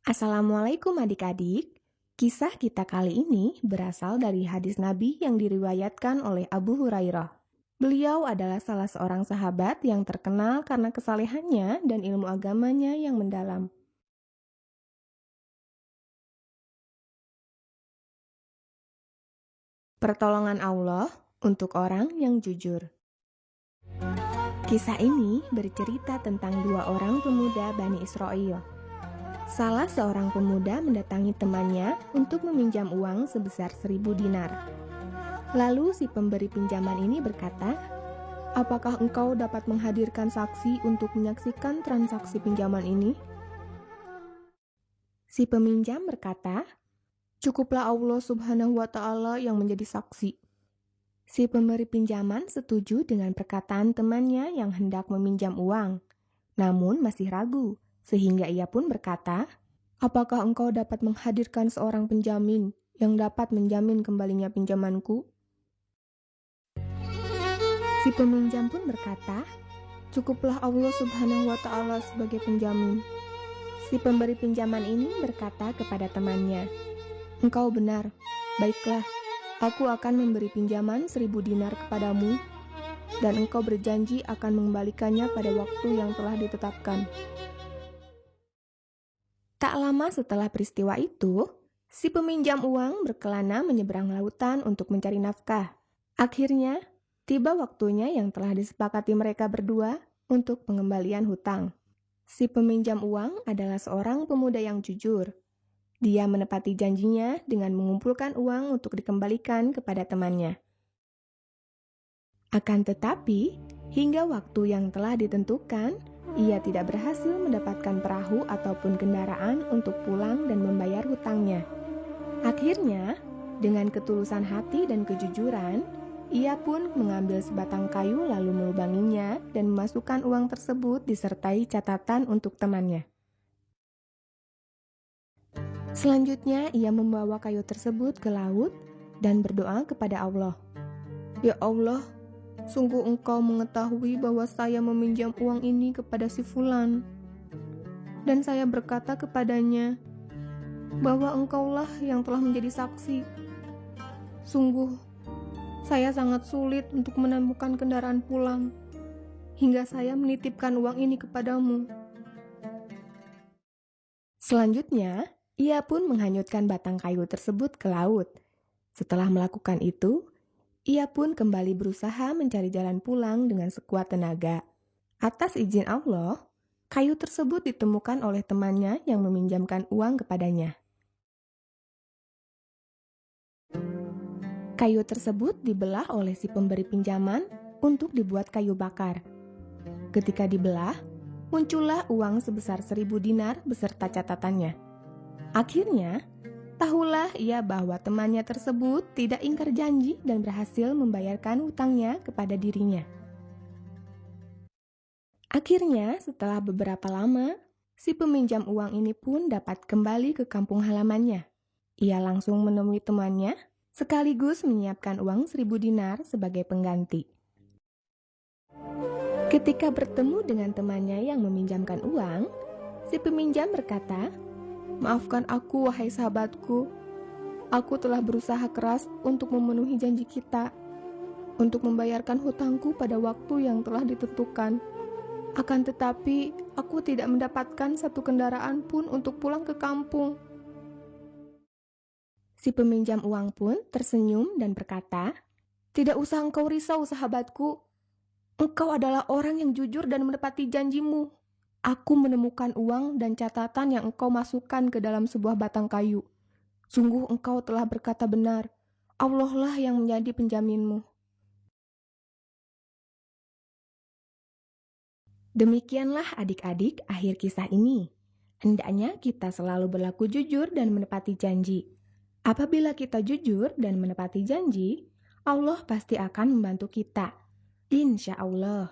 Assalamualaikum adik-adik. Kisah kita kali ini berasal dari hadis Nabi yang diriwayatkan oleh Abu Hurairah. Beliau adalah salah seorang sahabat yang terkenal karena kesalehannya dan ilmu agamanya yang mendalam. Pertolongan Allah untuk orang yang jujur. Kisah ini bercerita tentang dua orang pemuda Bani Israel. Salah seorang pemuda mendatangi temannya untuk meminjam uang sebesar 1.000 dinar. Lalu si pemberi pinjaman ini berkata, "Apakah engkau dapat menghadirkan saksi untuk menyaksikan transaksi pinjaman ini?" Si peminjam berkata, "Cukuplah Allah Subhanahu wa Ta'ala yang menjadi saksi." Si pemberi pinjaman setuju dengan perkataan temannya yang hendak meminjam uang, namun masih ragu, sehingga ia pun berkata, "Apakah engkau dapat menghadirkan seorang penjamin yang dapat menjamin kembalinya pinjamanku?" Si peminjam pun berkata, "Cukuplah Allah Subhanahu wa Ta'ala sebagai penjamin." Si pemberi pinjaman ini berkata kepada temannya, "Engkau benar, baiklah, aku akan memberi pinjaman 1.000 dinar kepadamu, dan engkau berjanji akan mengembalikannya pada waktu yang telah ditetapkan." Tak lama setelah peristiwa itu, si peminjam uang berkelana menyeberang lautan untuk mencari nafkah. Akhirnya, tiba waktunya yang telah disepakati mereka berdua untuk pengembalian hutang. Si peminjam uang adalah seorang pemuda yang jujur. Dia menepati janjinya dengan mengumpulkan uang untuk dikembalikan kepada temannya. Akan tetapi, hingga waktu yang telah ditentukan, ia tidak berhasil mendapatkan perahu ataupun kendaraan untuk pulang dan membayar hutangnya. Akhirnya, dengan ketulusan hati dan kejujuran, ia pun mengambil sebatang kayu lalu melubanginya dan memasukkan uang tersebut disertai catatan untuk temannya. Selanjutnya, ia membawa kayu tersebut ke laut dan berdoa kepada Allah. "Ya Allah, sungguh engkau mengetahui bahwa saya meminjam uang ini kepada si Fulan. Dan saya berkata kepadanya bahwa engkaulah yang telah menjadi saksi. Sungguh, saya sangat sulit untuk menemukan kendaraan pulang, hingga saya menitipkan uang ini kepadamu." Selanjutnya, ia pun menghanyutkan batang kayu tersebut ke laut. Setelah melakukan itu, ia pun kembali berusaha mencari jalan pulang dengan sekuat tenaga. Atas izin Allah, kayu tersebut ditemukan oleh temannya yang meminjamkan uang kepadanya. Kayu tersebut dibelah oleh si pemberi pinjaman untuk dibuat kayu bakar. Ketika dibelah, muncullah uang sebesar 1.000 dinar beserta catatannya. Akhirnya, tahulah ia bahwa temannya tersebut tidak ingkar janji dan berhasil membayarkan hutangnya kepada dirinya. Akhirnya, setelah beberapa lama, si peminjam uang ini pun dapat kembali ke kampung halamannya. Ia langsung menemui temannya, sekaligus menyiapkan uang 1.000 dinar sebagai pengganti. Ketika bertemu dengan temannya yang meminjamkan uang, si peminjam berkata, "Maafkan aku, wahai sahabatku. Aku telah berusaha keras untuk memenuhi janji kita, untuk membayarkan hutangku pada waktu yang telah ditentukan. Akan tetapi, aku tidak mendapatkan satu kendaraan pun untuk pulang ke kampung." Si peminjam uang pun tersenyum dan berkata, "Tidak usah engkau risau, sahabatku. Engkau adalah orang yang jujur dan menepati janjimu. Aku menemukan uang dan catatan yang engkau masukkan ke dalam sebuah batang kayu. Sungguh engkau telah berkata benar. Allah lah yang menjadi penjaminmu." Demikianlah adik-adik akhir kisah ini. Hendaknya kita selalu berlaku jujur dan menepati janji. Apabila kita jujur dan menepati janji, Allah pasti akan membantu kita. Insya Allah.